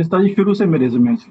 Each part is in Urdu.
اس طرح شروع سے میرے ذمہ سے۔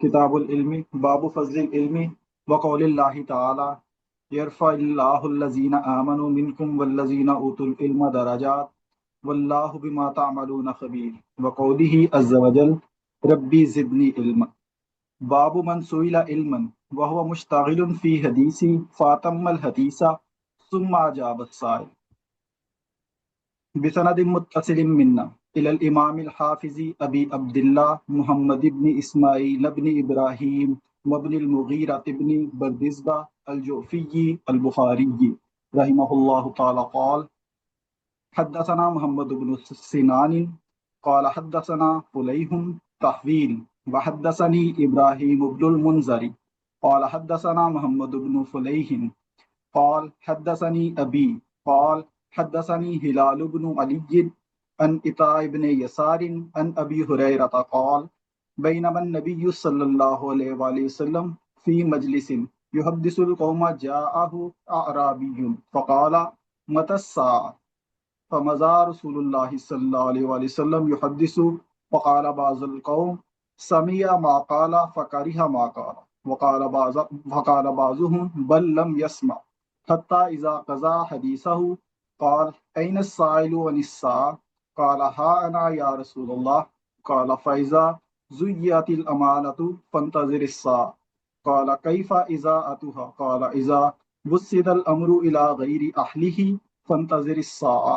کتاب العلم باب فضل العلم وقول اللہ تعالی یرفع اللہ الذین آمنوا منکم والذین اوتوا العلم درجات واللہ بما تعملون خبیر وقولہ عز وجل ربی زدنی علما۔ باب من سئل علما وهو مشتغل في حديث فاتم الحديث ثم أجاب السائل بسند متصل منا إلى الإمام الحافظ أبي عبد الله محمد بن إسماعيل بن إبراهيم وابن المغيرة بن بردزبة الجوفي البخاري رحمه الله تعالى قال حدثنا محمد بن سنان قال حدثنا فليح تحويل وحدثني إبراهيم بن المنذر قال حدثنا محمد بن فليح قال حدثني أبي قال حدثني هلال بن علي عن عطاء بن يسار عن أبي هريرة قال بينما النبي صلى الله عليه وآله وسلم في مجلس يحدث القوم جاءه أعرابي فقال متى الساعة فمضى رسول الله صلى الله عليه وآله وسلم يحدث فقال بعض القوم سمع ما قال فكره ما قال وقال بعضهم بل لم يسمع حتى إذا قضى حديثه قال أين السائل عن الساعة قال ها أنا يا رسول الله قال فإذا زيت الأمانة فانتظر الساعة قال كيف إذاعتها قال إذا وسد الأمر إلى غير أهله فانتظر الساعة۔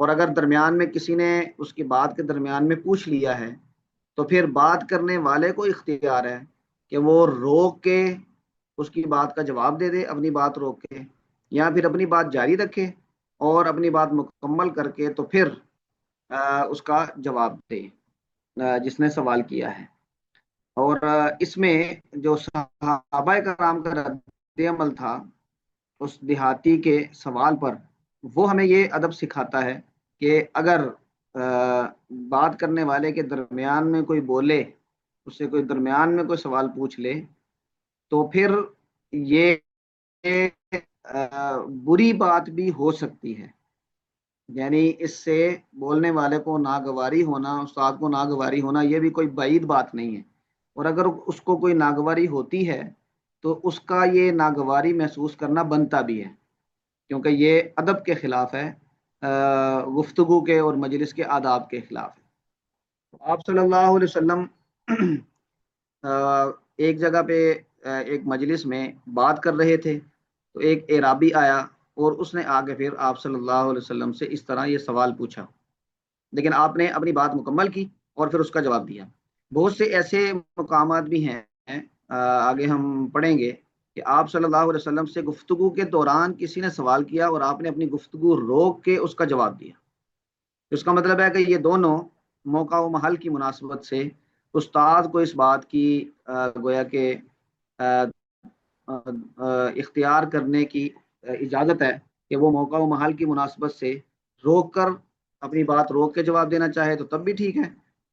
اور اگر درمیان میں کسی نے اس کی بات کے درمیان میں پوچھ لیا ہے تو پھر بات کرنے والے کو اختیار ہے کہ وہ روک کے اس کی بات کا جواب دے دے، اپنی بات روک کے، یا پھر اپنی بات جاری رکھے اور اپنی بات مکمل کر کے تو پھر اس کا جواب دے جس نے سوال کیا ہے۔ اور اس میں جو صحابہ کرام کا رد عمل تھا اس دیہاتی کے سوال پر، وہ ہمیں یہ ادب سکھاتا ہے کہ اگر بات کرنے والے کے درمیان میں کوئی بولے، اس سے کوئی درمیان میں کوئی سوال پوچھ لے، تو پھر یہ بری بات بھی ہو سکتی ہے، یعنی اس سے بولنے والے کو ناگواری ہونا، استاد کو ناگواری ہونا، یہ بھی کوئی بعید بات نہیں ہے۔ اور اگر اس کو کوئی ناگواری ہوتی ہے تو اس کا یہ ناگواری محسوس کرنا بنتا بھی ہے، کیونکہ یہ ادب کے خلاف ہے، گفتگو کے اور مجلس کے آداب کے خلاف ہے۔ آپ صلی اللہ علیہ وسلم ایک جگہ پہ ایک مجلس میں بات کر رہے تھے، تو ایک اعرابی آیا اور اس نے آگے پھر آپ صلی اللہ علیہ وسلم سے اس طرح یہ سوال پوچھا، لیکن آپ نے اپنی بات مکمل کی اور پھر اس کا جواب دیا۔ بہت سے ایسے مقامات بھی ہیں، آگے ہم پڑھیں گے، کہ آپ صلی اللہ علیہ وسلم سے گفتگو کے دوران کسی نے سوال کیا اور آپ نے اپنی گفتگو روک کے اس کا جواب دیا۔ اس کا مطلب ہے کہ یہ دونوں موقع و محل کی مناسبت سے استاد کو اس بات کی گویا کہ اختیار کرنے کی اجازت ہے کہ وہ موقع و محل کی مناسبت سے روک کر اپنی بات روک کے جواب دینا چاہے تو تب بھی ٹھیک ہے،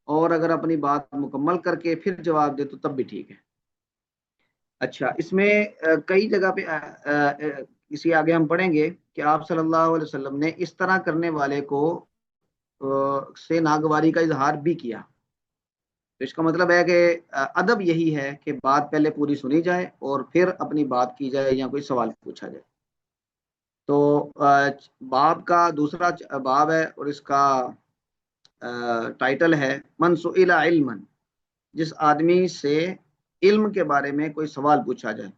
اور اگر اپنی بات مکمل کر کے پھر جواب دے تو تب بھی ٹھیک ہے۔ اچھا، اس میں کئی جگہ پہ اسی آگے ہم پڑھیں گے کہ آپ صلی اللہ علیہ وسلم نے اس طرح کرنے والے کو سے ناگواری کا اظہار بھی کیا۔ تو اس کا مطلب ہے کہ ادب یہی ہے کہ بات پہلے پوری سنی جائے اور پھر اپنی بات کی جائے یا کوئی سوال پوچھا جائے۔ تو باب کا دوسرا باب ہے اور اس کا ٹائٹل ہے من سئل علما، جس آدمی سے علم کے بارے میں کوئی سوال پوچھا جائے،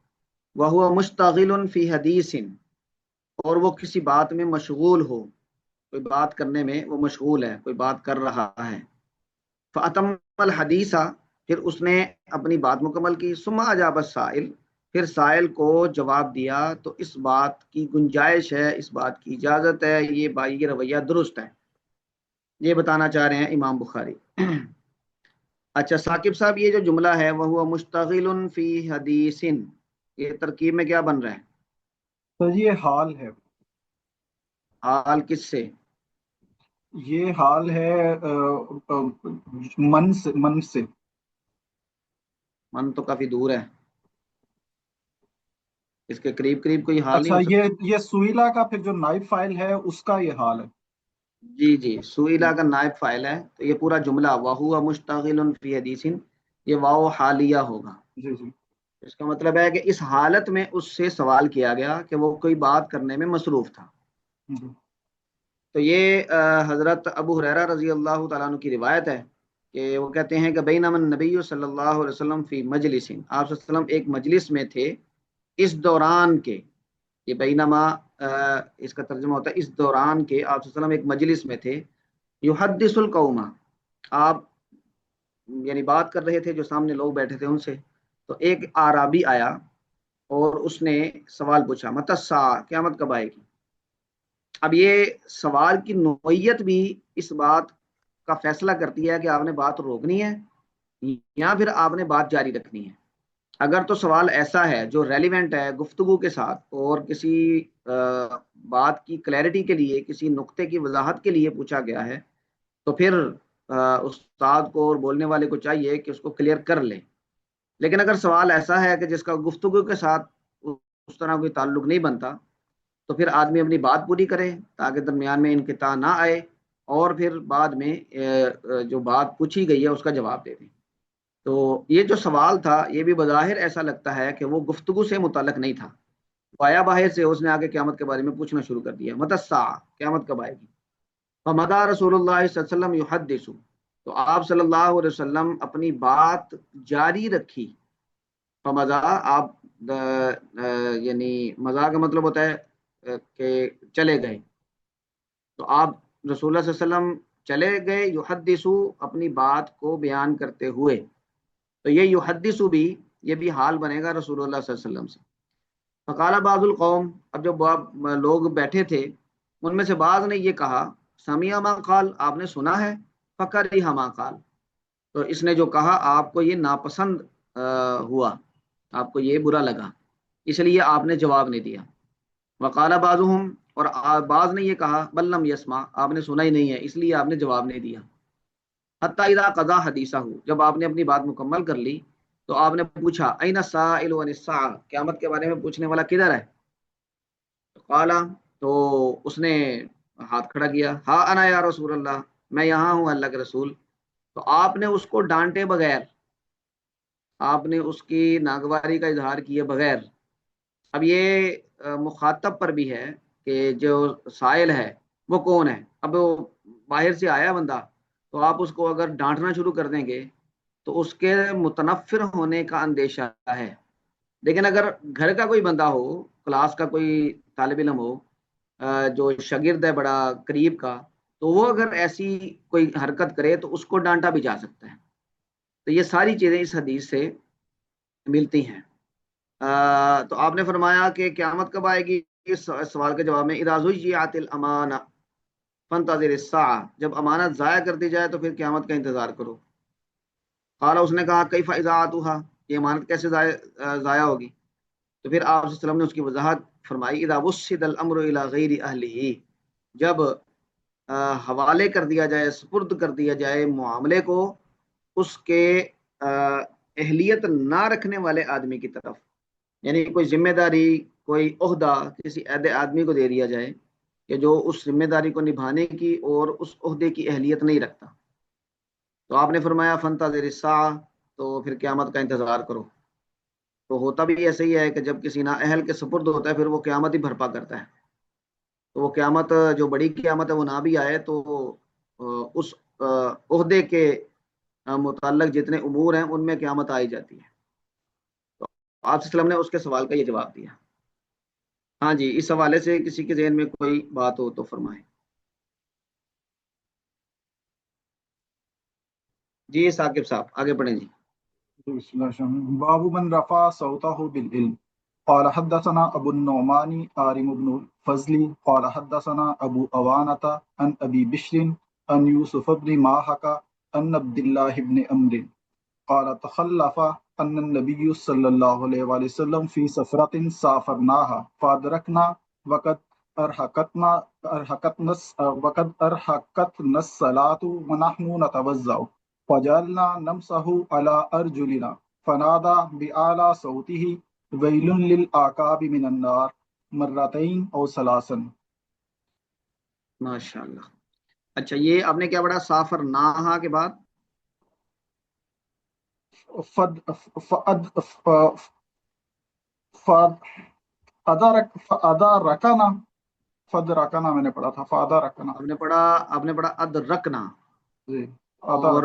وہو مشتغل فی حدیث، اور وہ کسی بات میں مشغول ہو، کوئی بات کرنے میں وہ مشغول ہے، کوئی بات کر رہا ہے، فاتم الحدیث، پھر اس نے اپنی بات مکمل کی، ثم اجاب السائل، پھر سائل کو جواب دیا، تو اس بات کی گنجائش ہے، اس بات کی اجازت ہے، یہ رویہ درست ہے، یہ بتانا چاہ رہے ہیں امام بخاری۔ اچھا ثاقب صاحب، یہ جو جملہ ہے وہ مشتغل فی حدیث، یہ ترکیب میں کیا بن رہا ہے؟ تو یہ حال ہے، حال کس سے؟ یہ حال ہے من سے، من سے۔ من تو کافی دور ہے، اس کے قریب قریب کوئی حال نہیں اچھا، ہو سکتا؟ یہ سویلا کا پھر جو نائب فائل ہے اس کا یہ حال ہے۔ جی جی، سئیلا کا نائب فاعل ہے، تو یہ پورا جملہ وَهُوَ مُشْتَغِلٌ فِي حَدِيثٍ، یہ واو حالیہ ہوگا۔ جی جی اس کا مطلب ہے کہ اس حالت میں اس سے سوال کیا گیا کہ وہ کوئی بات کرنے میں مصروف تھا۔ جی۔ تو یہ حضرت ابو ہریرہ رضی اللہ تعالیٰ عنہ کی روایت ہے کہ وہ کہتے ہیں کہ بینما النبی صلی اللہ علیہ وسلم فی مجلس، آپ صلی اللہ علیہ وسلم ایک مجلس میں تھے، اس دوران کے، یہ بینما اس کا ترجمہ ہوتا ہے اس دوران کے، آپ صلی اللہ علیہ وسلم ایک مجلس میں تھے، یحدث القوم، آپ یعنی بات کر رہے تھے، جو سامنے لوگ بیٹھے تھے ان سے، تو ایک آرابی آیا اور اس نے سوال پوچھا، متی الساعہ، قیامت کب آئے گی؟ اب یہ سوال کی نوعیت بھی اس بات کا فیصلہ کرتی ہے کہ آپ نے بات روکنی ہے یا پھر آپ نے بات جاری رکھنی ہے۔ اگر تو سوال ایسا ہے جو ریلیونٹ ہے گفتگو کے ساتھ اور کسی بات کی کلیئرٹی کے لیے، کسی نقطے کی وضاحت کے لیے پوچھا گیا ہے، تو پھر استاد کو اور بولنے والے کو چاہیے کہ اس کو کلیئر کر لے۔ لیکن اگر سوال ایسا ہے کہ جس کا گفتگو کے ساتھ اس طرح کوئی تعلق نہیں بنتا، تو پھر آدمی اپنی بات پوری کرے تاکہ درمیان میں انقطاع نہ آئے، اور پھر بعد میں جو بات پوچھی گئی ہے اس کا جواب دے دیں۔ تو یہ جو سوال تھا یہ بھی بظاہر ایسا لگتا ہے کہ وہ گفتگو سے متعلق نہیں تھا، بایا باہر سے اس نے آگے قیامت کے بارے میں پوچھنا شروع کر دیا، متی الساعہ، قیامت کب آئے گی؟ فمدى رسول اللہ صلی اللہ علیہ وسلم یحدث، تو آپ صلی اللہ علیہ وسلم اپنی بات جاری رکھی۔ فمدى، آپ یعنی مزا کا مطلب ہوتا ہے کہ چلے گئے، تو آپ رسول اللہ صلی اللہ علیہ وسلم چلے گئے یحدثو اپنی بات کو بیان کرتے ہوئے، تو یہ یحدثو بھی یہ بھی حال بنے گا رسول اللہ صلی اللہ علیہ وسلم سے۔ فقال بعض القوم، اب جو لوگ بیٹھے تھے ان میں سے بعض نے یہ کہا، سمیع ما قال، آپ نے سنا ہے، فکرہ ما قال، تو اس نے جو کہا آپ کو یہ ناپسند ہوا، آپ کو یہ برا لگا، اس لیے آپ نے جواب نہیں دیا۔ وقال بعضهم، اور بعض نے یہ کہا، بل لم یسمع، آپ نے سنا ہی نہیں ہے اس لیے آپ نے جواب نہیں دیا۔ حتی اذا قضا حدیثہ، جب آپ نے اپنی بات مکمل کر لی تو آپ نے پوچھا، این السائل عن الساعہ، قیامت کے بارے میں پوچھنے والا کدھر ہے؟ قال، تو اس نے ہاتھ کھڑا کیا، ہاں انا یا رسول اللہ، میں یہاں ہوں اللہ کے رسول۔ تو آپ نے اس کو ڈانٹے بغیر، آپ نے اس کی ناگواری کا اظہار کیے بغیر، اب یہ مخاطب پر بھی ہے کہ جو سائل ہے وہ کون ہے۔ اب وہ باہر سے آیا بندہ، تو آپ اس کو اگر ڈانٹنا شروع کر دیں گے تو اس کے متنفر ہونے کا اندیشہ ہے۔ لیکن اگر گھر کا کوئی بندہ ہو، کلاس کا کوئی طالب علم ہو، جو شاگرد ہے بڑا قریب کا، تو وہ اگر ایسی کوئی حرکت کرے تو اس کو ڈانٹا بھی جا سکتا ہے۔ تو یہ ساری چیزیں اس حدیث سے ملتی ہیں۔ تو آپ نے فرمایا کہ قیامت کب آئے گی؟ اس سوال کے جواب میں، اذا ضیعت الامانہ فانتظر الساعہ، جب امانت ضائع کر دی جائے تو پھر قیامت کا انتظار کرو۔ قال، اس نے کہا، کیف اضاعتها، یہ امانت کیسے ضائع ہوگی؟ تو پھر آپ صلی اللہ علیہ وسلم نے اس کی وضاحت فرمائی، اذا وسد الامر الى غیر اہلہ، جب حوالے کر دیا جائے، سپرد کر دیا جائے معاملے کو اس کے اہلیت نہ رکھنے والے آدمی کی طرف، یعنی کوئی ذمہ داری، کوئی عہدہ کسی آدمی کو دے دیا جائے کہ جو اس ذمہ داری کو نبھانے کی اور اس عہدے کی اہلیت نہیں رکھتا، تو آپ نے فرمایا فانتظر الساعہ، تو پھر قیامت کا انتظار کرو۔ تو ہوتا بھی ایسے ہی ہے کہ جب کسی نااہل کے سپرد ہوتا ہے پھر وہ قیامت ہی بھرپا کرتا ہے، تو وہ قیامت جو بڑی قیامت ہے وہ نہ بھی آئے تو اس عہدے کے متعلق جتنے امور ہیں ان میں قیامت آئی جاتی ہے۔ تو آپ صلی اللہ علیہ وسلم نے اس کے سوال کا یہ جواب دیا۔ ہاں جی، اس حوالے سے کسی کے ذہن میں کوئی بات ہو تو فرمائیں۔ جی ثاقب صاحب آگے پڑھیں جی۔ بسم الله الرحمن الرحيم. باب من رفع صوته بالعلم. قال حدثنا ابو النعمان عارم بن الفضل قال حدثنا ابو اوانة عن ابي بشر عن يوسف بن ماحك عن عبد الله بن عمرو قال تخلف ان النبي صلى الله عليه وسلم في سفرة سافرناها فادركنا وقد ارهقتنا الصلاة ونحن نتوضأ فجعلنا نمسح على أرجلنا فنادى بأعلى صوته ويل للأعقاب من النار مرتين أو ثلاثا۔ ماشاء اللہ۔ اچھا، یہ آپ نے کیا پڑھا سافر ناہا کے بعد؟ فَأَدْرَكَنَا میں نے پڑھا تھا، فَأَدْرَكَنَا آپ نے پڑھا ادرکنا، جی، اور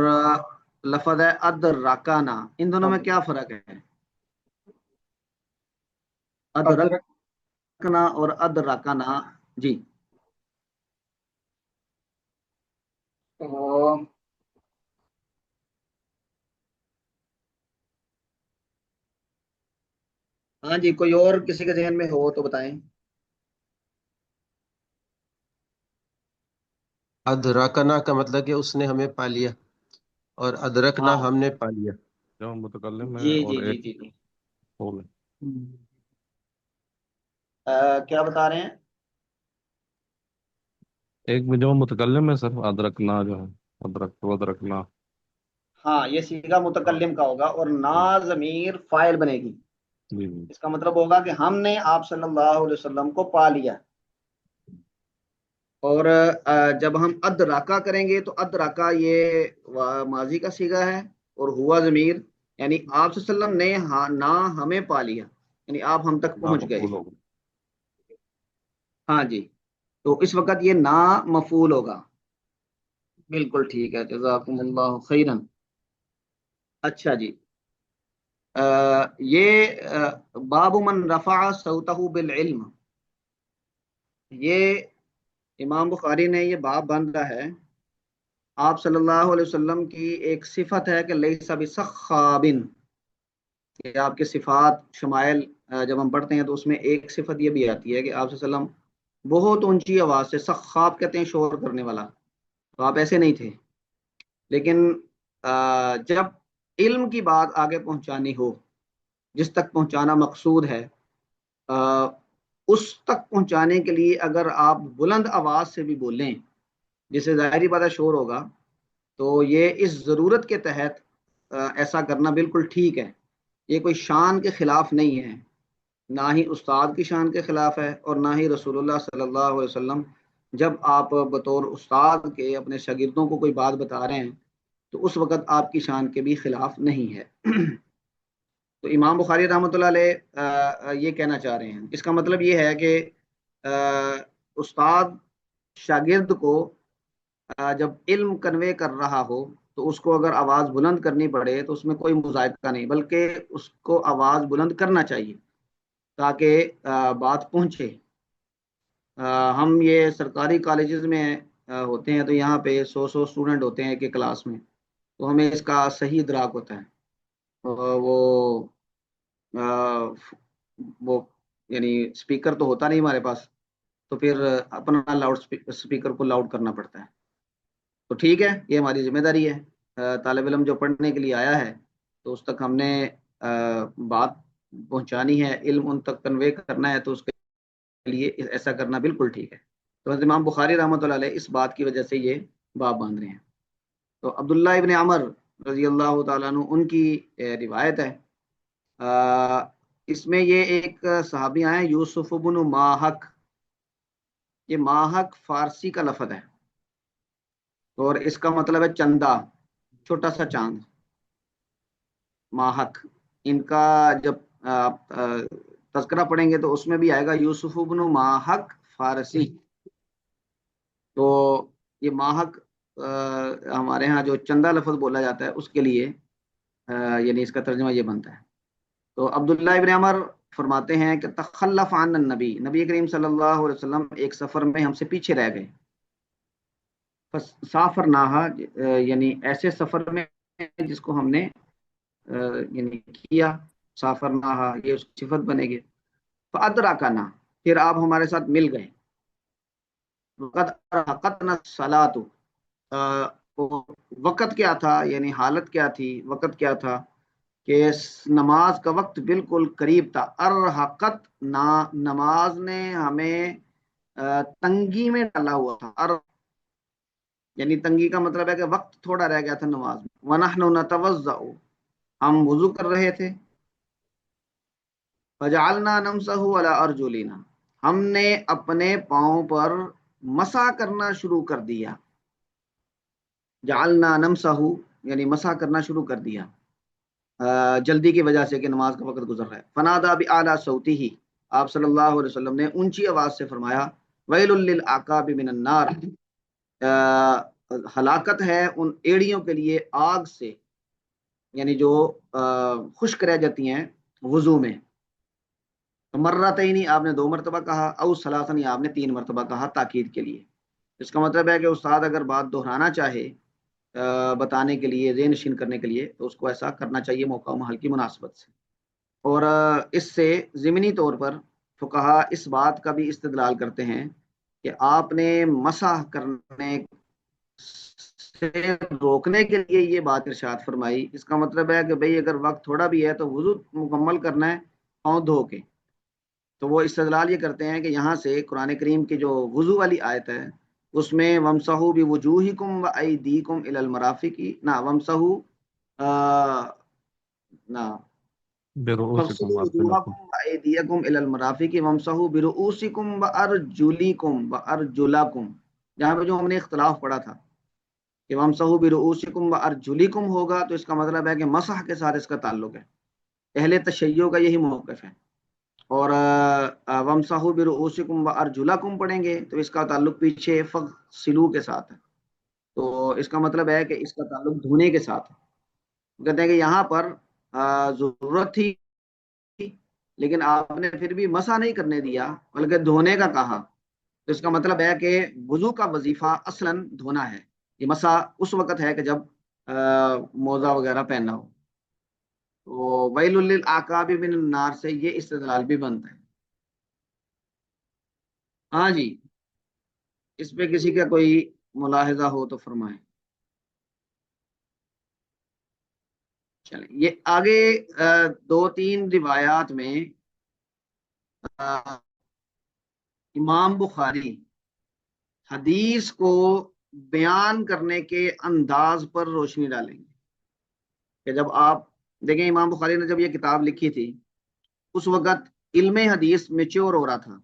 لفظ ہے ادرکنا، ان دونوں میں کیا فرق ہے؟ ادرک ادرکنا اور ادرکنا، جی ہاں جی، کوئی اور کسی کے ذہن میں ہو تو بتائیں۔ ادرکنا کا مطلب کہ اس نے ہمیں پا لیا، اور ادرکنا ہاں ہم نے پا لیا۔ جو متکلم ہے جی اور جی جی ایک جی جی قول ہے۔ کیا بتا رہے ہیں؟ ایک میں جو متکلم ہے سر، ادرکنا جو ہے، ادرک ادرکنا۔ ہاں، یہ صیغہ ہاں متکلم کا ہوگا اور نا جی ضمیر فاعل بنے گی۔ جی جی اس کا مطلب ہوگا کہ ہم نے آپ صلی اللہ علیہ وسلم کو پا لیا۔ اور جب ہم ادراکا کریں گے تو ادراکا یہ ماضی کا صیغہ ہے، اور ہوا ضمیر، یعنی آپ صلی اللہ علیہ وسلم نے نہ ہمیں پا لیا، یعنی آپ ہم تک نا پہنچ گئے۔ مقبول ہوگا۔ ہاں جی، تو اس وقت یہ نا مفعول ہوگا۔ بالکل ٹھیک ہے، جزاکم اللہ خیرا۔ اچھا جی، یہ باب من رفع صوته بالعلم، یہ امام بخاری نے یہ باب باندھا ہے، آپ صلی اللہ علیہ وسلم کی ایک صفت ہے کہ لیس بسخابن، کہ آپ کے صفات شمائل جب ہم پڑھتے ہیں تو اس میں ایک صفت یہ بھی آتی ہے کہ آپ صلی اللہ علیہ وسلم بہت اونچی آواز سے، سخاب کہتے ہیں شور کرنے والا، تو آپ ایسے نہیں تھے۔ لیکن جب علم کی بات آگے پہنچانی ہو، جس تک پہنچانا مقصود ہے، اس تک پہنچانے کے لیے اگر آپ بلند آواز سے بھی بولیں، جس سے ظاہری بات ہے شور ہوگا، تو یہ اس ضرورت کے تحت ایسا کرنا بالکل ٹھیک ہے۔ یہ کوئی شان کے خلاف نہیں ہے، نہ ہی استاد کی شان کے خلاف ہے، اور نہ ہی رسول اللہ صلی اللہ علیہ وسلم جب آپ بطور استاد کے اپنے شاگردوں کو کوئی بات بتا رہے ہیں تو اس وقت آپ کی شان کے بھی خلاف نہیں ہے۔ تو امام بخاری رحمۃ اللہ علیہ یہ کہنا چاہ رہے ہیں، اس کا مطلب یہ ہے کہ استاد شاگرد کو جب علم کنوے کر رہا ہو تو اس کو اگر آواز بلند کرنی پڑے تو اس میں کوئی مذائقہ نہیں، بلکہ اس کو آواز بلند کرنا چاہیے تاکہ بات پہنچے۔ ہم یہ سرکاری کالجز میں ہوتے ہیں تو یہاں پہ 100 اسٹوڈنٹ ہوتے ہیں ایک ایک کلاس میں، تو ہمیں اس کا صحیح ادراک ہوتا ہے۔ وہ یعنی اسپیکر تو ہوتا نہیں ہمارے پاس، تو پھر اپنا لاؤڈ اسپیکر کو لاؤڈ کرنا پڑتا ہے۔ تو ٹھیک ہے، یہ ہماری ذمہ داری ہے، طالب علم جو پڑھنے کے لیے آیا ہے تو اس تک ہم نے بات پہنچانی ہے، علم ان تک کنوے کرنا ہے، تو اس کے لیے ایسا کرنا بالکل ٹھیک ہے۔ تو امام بخاری رحمۃ اللہ علیہ اس بات کی وجہ سے یہ باب باندھ رہے ہیں۔ تو عبداللہ ابن عمر رضی اللہ تعالیٰ عنہ ان کی روایت ہے، اس میں یہ ایک صحابی آئے یوسف بن ماہک، یہ ماہک فارسی کا لفظ ہے اور اس کا مطلب ہے چندہ، چھوٹا سا چاند، ماہک۔ ان کا جب آپ تذکرہ پڑھیں گے تو اس میں بھی آئے گا یوسف بن ماہک فارسی۔ تو یہ ماہک ہمارے ہاں جو چندہ لفظ بولا جاتا ہے اس کے لیے یعنی اس کا ترجمہ یہ بنتا ہے۔ تو عبداللہ ابن عمر فرماتے ہیں کہ تخلف عن النبی، نبی کریم صلی اللہ علیہ وسلم ایک سفر میں ہم سے پیچھے رہ گئے، سافر نہا یعنی ایسے سفر میں جس کو ہم نے یعنی کیا، سافر نہا یہ اس کی صفت بنے گی۔ فادرکنا، پھر آپ ہمارے ساتھ مل گئے، وقد ارهقتنا الصلاۃ، وقت کیا تھا یعنی حالت کیا تھی، وقت کیا تھا کہ نماز کا وقت بالکل قریب تھا۔ ارحقت، نماز نے ہمیں تنگی میں ڈالا ہوا تھا، یعنی تنگی کا مطلب ہے کہ وقت تھوڑا رہ گیا تھا نماز میں۔ ونحن نتوضأ، ہم وضو کر رہے تھے۔ فجعلنا نمسح علی ارجلنا، ہم نے اپنے پاؤں پر مسح کرنا شروع کر دیا، جعلنا نمسح یعنی مسح کرنا شروع کر دیا جلدی کی وجہ سے کہ نماز کا وقت گزر رہا ہے۔ فنادا بأعلی صوتہ، آپ صلی اللہ علیہ وسلم نے اونچی آواز سے فرمایا ویل للعقاب من النار، ہلاکت ہے ان ایڑیوں کے لیے آگ سے، یعنی جو خشک رہ جاتی ہیں وضو میں۔ مرتين، آپ نے 2 مرتبہ کہا، او ثلاثا، آپ نے 3 مرتبہ کہا تاکید کے لیے۔ اس کا مطلب ہے کہ استاد اگر بات دہرانا چاہے بتانے کے لیے، ذہن نشین کرنے کے لیے، تو اس کو ایسا کرنا چاہیے موقع و محل کی مناسبت سے۔ اور اس سے ضمنی طور پر فقہا اس بات کا بھی استدلال کرتے ہیں کہ آپ نے مسح کرنے سے روکنے کے لیے یہ بات ارشاد فرمائی۔ اس کا مطلب ہے کہ بھئی اگر وقت تھوڑا بھی ہے تو وضو مکمل کرنا ہے پاؤں دھو کے۔ تو وہ استدلال یہ کرتے ہیں کہ یہاں سے قرآن کریم کی جو وضو والی آیت ہے اس میں وَامْسَحُوا بِوُجُوهِكُمْ وَأَيْدِيكُمْ إِلَى الْمَرَافِقِ، نہ وَامْسَحُوا نہ برؤوسکم فَاغْسِلُوا وارجلکم، وُجُوهَكُمْ وَأَيْدِيَكُمْ إِلَى الْمَرَافِقِ وَامْسَحُوا بِرُؤُوسِكُمْ وَأَرْجُلِكُمْ جہاں پہ جو ہم نے اختلاف پڑھا تھا کہ وَامْسَحُوا بِرُؤُوسِكُمْ وَأَرْجُلِكُمْ ہوگا تو اس کا مطلب ہے کہ مسح کے ساتھ اس کا تعلق ہے، اہل تشیع کا یہی موقف ہے۔ اور وَامْسَحُوا بِرُؤُوسِكُمْ وَأَرْجُلَكُمْ پڑھیں گے تو اس کا تعلق پیچھے فَغْسِلُوا کے ساتھ ہے، تو اس کا مطلب ہے کہ اس کا تعلق دھونے کے ساتھ ہے۔ کہتے ہیں کہ یہاں پر ضرورت تھی لیکن آپ نے پھر بھی مسح نہیں کرنے دیا بلکہ دھونے کا کہا، تو اس کا مطلب ہے کہ وضو کا وظیفہ اصلاً دھونا ہے. یہ مسا اس وقت ہے کہ جب موزہ وغیرہ پہننا ہو. تو ویل للعقاب من النار سے یہ استدلال بھی بنتا ہے. ہاں جی، اس پہ کسی کا کوئی ملاحظہ ہو تو فرمائیں. چلیں یہ آگے دو تین روایات میں امام بخاری حدیث کو بیان کرنے کے انداز پر روشنی ڈالیں گے کہ جب آپ دیکھیں امام بخاری نے جب یہ کتاب لکھی تھی اس وقت علم حدیث میچور ہو رہا تھا.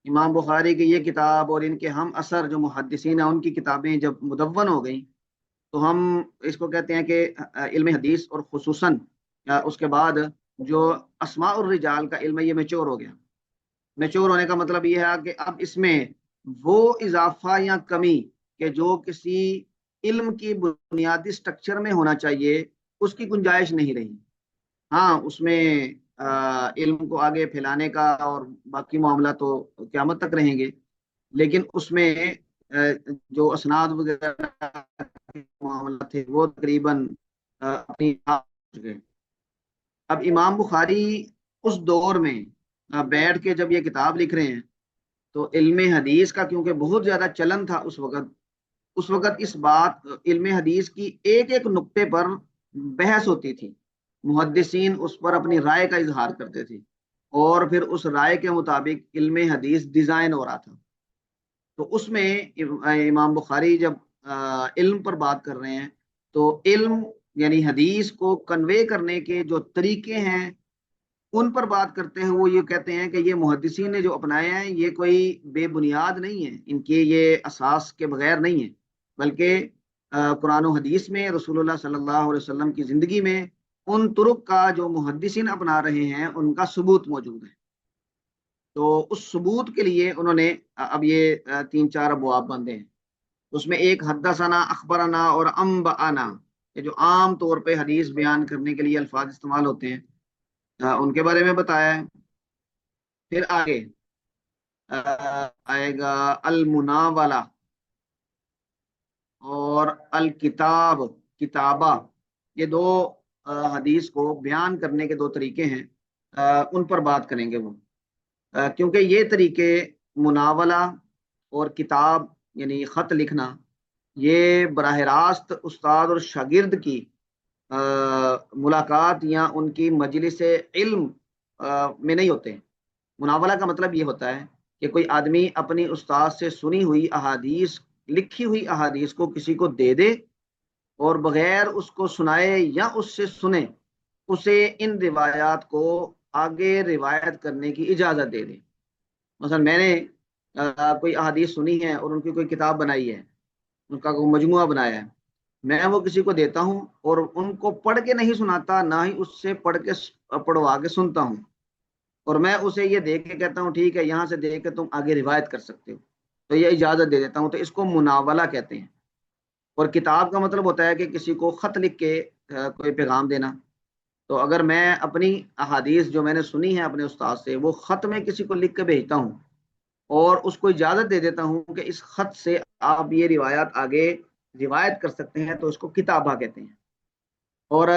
امام بخاری کی یہ کتاب اور ان کے ہم اثر جو محدثین ہیں ان کی کتابیں جب مدون ہو گئیں تو ہم اس کو کہتے ہیں کہ علم حدیث اور خصوصاً اس کے بعد جو اسماء الرجال کا علم ہے یہ میچور ہو گیا. میچور ہونے کا مطلب یہ ہے کہ اب اس میں وہ اضافہ یا کمی کہ جو کسی علم کی بنیادی سٹرکچر میں ہونا چاہیے اس کی گنجائش نہیں رہی. ہاں اس میں علم کو آگے پھیلانے کا اور باقی معاملہ تو قیامت تک رہیں گے، لیکن اس میں جو اسناد وغیرہ معاملہ تھے وہ تقریباً اپنی چکے. اب امام بخاری اس دور میں بیٹھ کے جب یہ کتاب لکھ رہے ہیں تو علم حدیث کا کیونکہ بہت زیادہ چلن تھا اس وقت اس بات علم حدیث کی ایک ایک نقطے پر بحث ہوتی تھی. محدثین اس پر اپنی رائے کا اظہار کرتے تھے اور پھر اس رائے کے مطابق علم حدیث ڈیزائن ہو رہا تھا. تو اس میں امام بخاری جب علم پر بات کر رہے ہیں تو علم یعنی حدیث کو کنوے کرنے کے جو طریقے ہیں ان پر بات کرتے ہیں. وہ یہ کہتے ہیں کہ یہ محدثین نے جو اپنائے ہیں یہ کوئی بے بنیاد نہیں ہے، ان کے یہ اساس کے بغیر نہیں ہے، بلکہ قرآن و حدیث میں رسول اللہ صلی اللہ علیہ وسلم کی زندگی میں ان طرق کا جو محدثین اپنا رہے ہیں ان کا ثبوت موجود ہے. تو اس ثبوت کے لیے انہوں نے اب یہ تین چار ابواب باندھے ہیں. اس میں ایک حدثنا اخبرنا اور انبانا، یہ جو عام طور پہ حدیث بیان کرنے کے لیے الفاظ استعمال ہوتے ہیں ان کے بارے میں بتایا ہے. پھر آگے آئے گا المناولہ اور الکتاب کتابہ، یہ دو حدیث کو بیان کرنے کے دو طریقے ہیں، ان پر بات کریں گے وہ، کیونکہ یہ طریقے مناولہ اور کتاب یعنی خط لکھنا یہ براہ راست استاد اور شاگرد کی ملاقات یا ان کی مجلس علم میں نہیں ہوتے. مناولہ کا مطلب یہ ہوتا ہے کہ کوئی آدمی اپنی استاد سے سنی ہوئی احادیث، لکھی ہوئی احادیث کو کسی کو دے دے اور بغیر اس کو سنائے یا اس سے سنے اسے ان روایات کو آگے روایت کرنے کی اجازت دے دے. مثلا میں نے کوئی احادیث سنی ہے اور ان کی کوئی کتاب بنائی ہے، ان کا کوئی مجموعہ بنایا ہے، میں وہ کسی کو دیتا ہوں اور ان کو پڑھ کے نہیں سناتا، نہ ہی اس سے پڑھوا کے سنتا ہوں، اور میں اسے یہ دیکھ کے کہتا ہوں ٹھیک ہے یہاں سے دیکھ کے تم آگے روایت کر سکتے ہو، تو یہ اجازت دے دیتا ہوں. تو اس کو مناولہ کہتے ہیں. اور کتاب کا مطلب ہوتا ہے کہ کسی کو خط لکھ کے کوئی پیغام دینا. تو اگر میں اپنی احادیث جو میں نے سنی ہے اپنے استاد سے وہ خط میں کسی کو لکھ کے بھیجتا ہوں اور اس کو اجازت دے دیتا ہوں کہ اس خط سے آپ یہ روایات آگے روایت کر سکتے ہیں، تو اس کو کتابہ کہتے ہیں. اور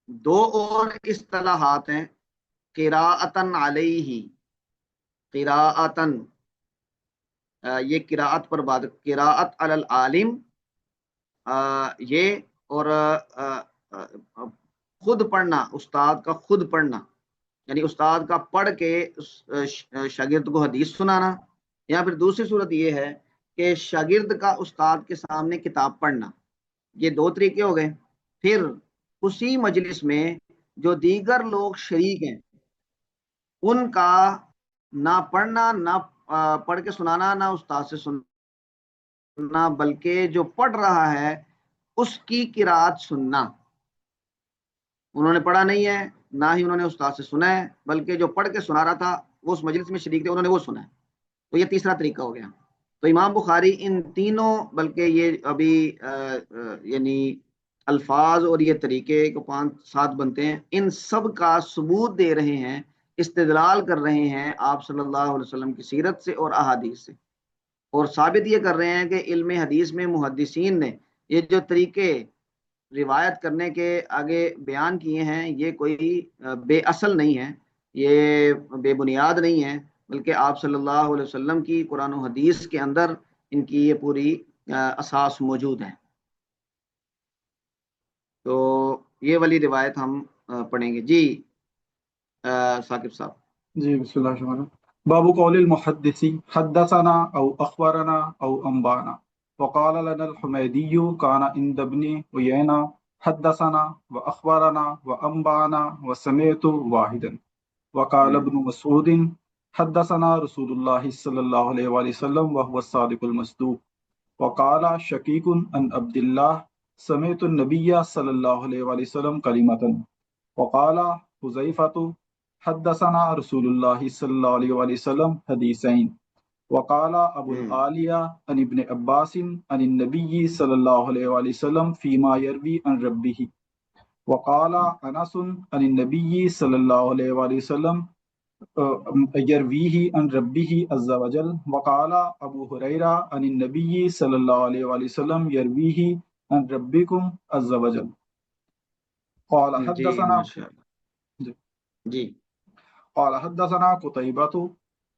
دو اور اصطلاحات ہیں، قراءتن علیہ، قراءتن یہ قراءت پر بات، قراءت علی العالم یہ، اور خود پڑھنا، استاد کا خود پڑھنا یعنی استاد کا پڑھ کے شاگرد کو حدیث سنانا، یا پھر دوسری صورت یہ ہے کہ شاگرد کا استاد کے سامنے کتاب پڑھنا. یہ دو طریقے ہو گئے. پھر اسی مجلس میں جو دیگر لوگ شریک ہیں ان کا نہ پڑھنا، نہ پڑھ کے سنانا، نہ استاد سے سننا، بلکہ جو پڑھ رہا ہے اس کی قرات سننا. انہوں نے پڑھا نہیں ہے، نہ ہی انہوں نے استاد سے سنا ہے، بلکہ جو پڑھ کے سنا رہا تھا وہ اس مجلس میں شریک تھے انہوں نے وہ سنا ہے. تو یہ تیسرا طریقہ ہو گیا. تو امام بخاری ان تینوں، بلکہ یہ ابھی یعنی الفاظ اور یہ طریقے کو 5-7 بنتے ہیں، ان سب کا ثبوت دے رہے ہیں استدلال کر رہے ہیں آپ صلی اللہ علیہ وسلم کی سیرت سے اور احادیث سے، اور ثابت یہ کر رہے ہیں کہ علم حدیث میں محدثین نے یہ جو طریقے روایت کرنے کے آگے بیان کیے ہیں یہ کوئی بے اصل نہیں ہے، یہ بے بنیاد نہیں ہے، بلکہ آپ صلی اللہ علیہ وسلم کی قرآن و حدیث کے اندر ان کی یہ پوری اساس موجود ہے۔ تو یہ والی روایت ہم پڑھیں گے جی ثاقب صاحب۔ جی بسم اللہ الرحمن الرحیم۔ باب قول المحدث حدثنا او اخبرنا او انبانا وقال لنا الحمیدی كان عند ابن عیینہ حدثنا واخبرنا وانبانا وسمعت واحدا وقال ابن مسعود حدثنا رسول اللہ صلی اللہ علیہ وآلہ وسلم وهو الصادق المصدوق وقال شقیق عن عبد اللہ سمعت النبی صلی اللہ علیہ وآلہ وسلم کلمۃ وقال حذیفۃ حدثنا رسول اللہ صلی اللہ علیہ وآلہ وسلم حدیثین وقال ابو العالیہ عن ابن عباس عن النبی صلی اللہ علیہ وآلہ وسلم فيما يروي عن ربه وقال انس عن النبی صلی اللہ علیہ وآلہ وسلم يرويه عن ربه عز وجل وقال ابو ہریرہ عن النبی صلی اللہ علیہ وآلہ وسلم يرويه عن ربكم عز وجل قال جی حدثنا ماشاء اللہ جی قال حدثنا قتيبة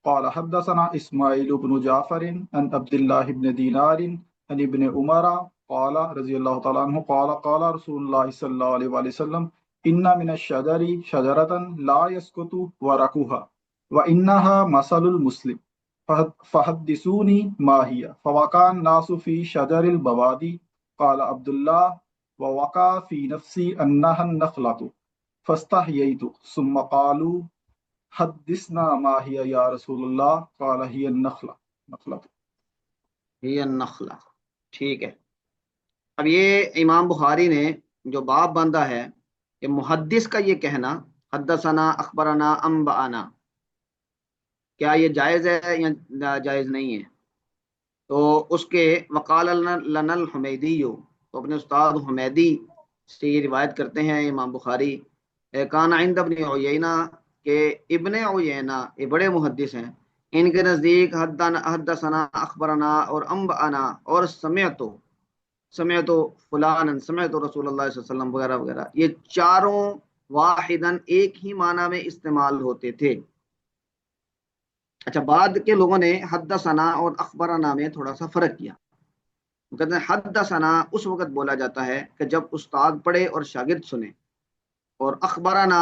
قال حدثنا اسماعيل بن جعفر عن عبد الله بن دينار عن ابن عمر قال رضي الله تعالى عنه قال قال رسول الله صلى الله عليه وآله وسلم إن من الشجر شجرة لا يسقط ورقها وإنها مثل المسلم فحدثوني ما هي فوقع الناس في شجر البوادي قال عبد الله ووقع في نفسي أنها النخلة فاستحييت ثم قالوا حدثنا ما هي یا رسول اللہ قال هي النخلة ہی النخلہ۔ ٹھیک ہے، اب یہ امام بخاری نے جو باب باندھا ہے کہ محدث کا یہ کہنا حدثنا اخبرنا انبانا، کیا یہ جائز ہے یا جائز نہیں ہے؟ تو اس کے وقال لنا الحمیدی، تو اپنے استاد حمیدی سے یہ روایت کرتے ہیں امام بخاری، کان عند ابن عیینہ، کہ ابن عیینہ یہ بڑے محدث ہیں، ان کے نزدیک حدثنا اخبرنا اور انبانا اور سمعت فلانا سمعت رسول اللہ صلی اللہ علیہ وسلم وغیرہ وغیرہ، یہ چاروں واحدن ایک ہی معنی میں استعمال ہوتے تھے۔ اچھا، بعد کے لوگوں نے حدثنا اور اخبرنا میں تھوڑا سا فرق کیا، وہ کہتے ہیں حدثنا اس وقت بولا جاتا ہے کہ جب استاد پڑھے اور شاگرد سنے، اور اخبرنا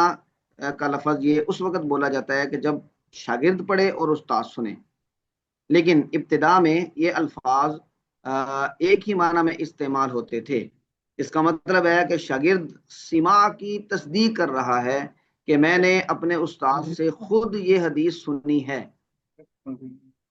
کا لفظ یہ اس وقت بولا جاتا ہے کہ جب شاگرد پڑھے اور استاد سنے، لیکن ابتدا میں یہ الفاظ ایک ہی معنی میں استعمال ہوتے تھے۔ اس کا مطلب ہے کہ شاگرد سماع کی تصدیق کر رہا ہے کہ میں نے اپنے استاد سے خود یہ حدیث سنی ہے،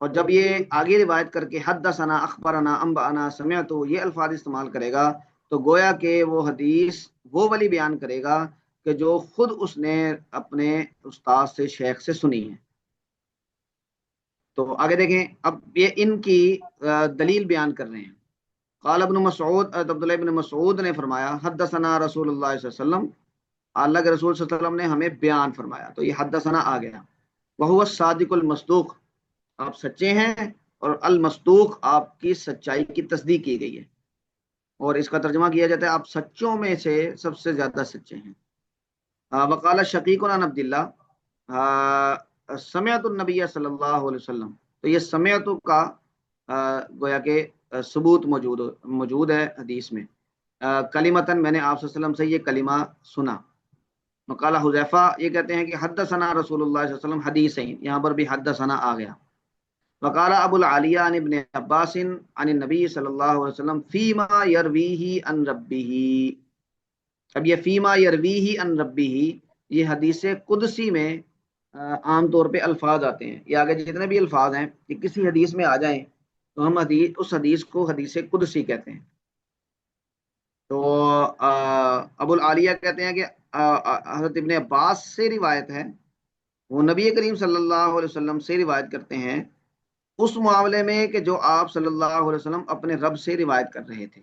اور جب یہ آگے روایت کر کے حدثنا اخبرنا انبانا سمعت یہ الفاظ استعمال کرے گا تو گویا کہ وہ حدیث وہ والی بیان کرے گا کہ جو خود اس نے اپنے استاد سے شیخ سے سنی ہے۔ تو آگے دیکھیں، اب یہ ان کی دلیل بیان کر رہے ہیں۔ قال ابن مسعود، عبداللہ ابن مسعود نے فرمایا حدثنا رسول اللہ صلی اللہ علیہ وسلم، اللہ کے رسول صلی اللہ علیہ وسلم نے ہمیں بیان فرمایا، تو یہ حدثنا آ گیا۔ وہو الصادق المصدوق، آپ سچے ہیں، اور المصدوق آپ کی سچائی کی تصدیق کی گئی ہے، اور اس کا ترجمہ کیا جاتا ہے آپ سچوں میں سے سب سے زیادہ سچے ہیں۔ وقال شقیق عن عبد اللہ سمعت النبی صلی اللہ علیہ وسلم، تو یہ سمعت کا گویا کہ ثبوت موجود ہے حدیث میں، کلمتاً میں نے آپ صلی اللہ علیہ وسلم سے یہ کلمہ سنا۔ وقال حذیفہ، یہ کہتے ہیں کہ حدثنا رسول اللہ صلی اللہ علیہ وسلم حدیثین، یہاں پر بھی حدثنا آ گیا۔ وقال ابو العالیہ عن ابن عباس عن النبی صلی اللہ علیہ وسلم فیما یرویہ عن ربہ، اب یہ فیما یرویہ عن ربہ یہ حدیث قدسی میں عام طور پہ الفاظ آتے ہیں، یہ آگے جتنے بھی الفاظ ہیں کہ کسی حدیث میں آ جائیں تو ہم اس حدیث کو حدیث قدسی کہتے ہیں۔ تو ابو العالیہ کہتے ہیں کہ حضرت ابن عباس سے روایت ہے، وہ نبی کریم صلی اللہ علیہ وسلم سے روایت کرتے ہیں اس معاملے میں کہ جو آپ صلی اللہ علیہ وسلم اپنے رب سے روایت کر رہے تھے۔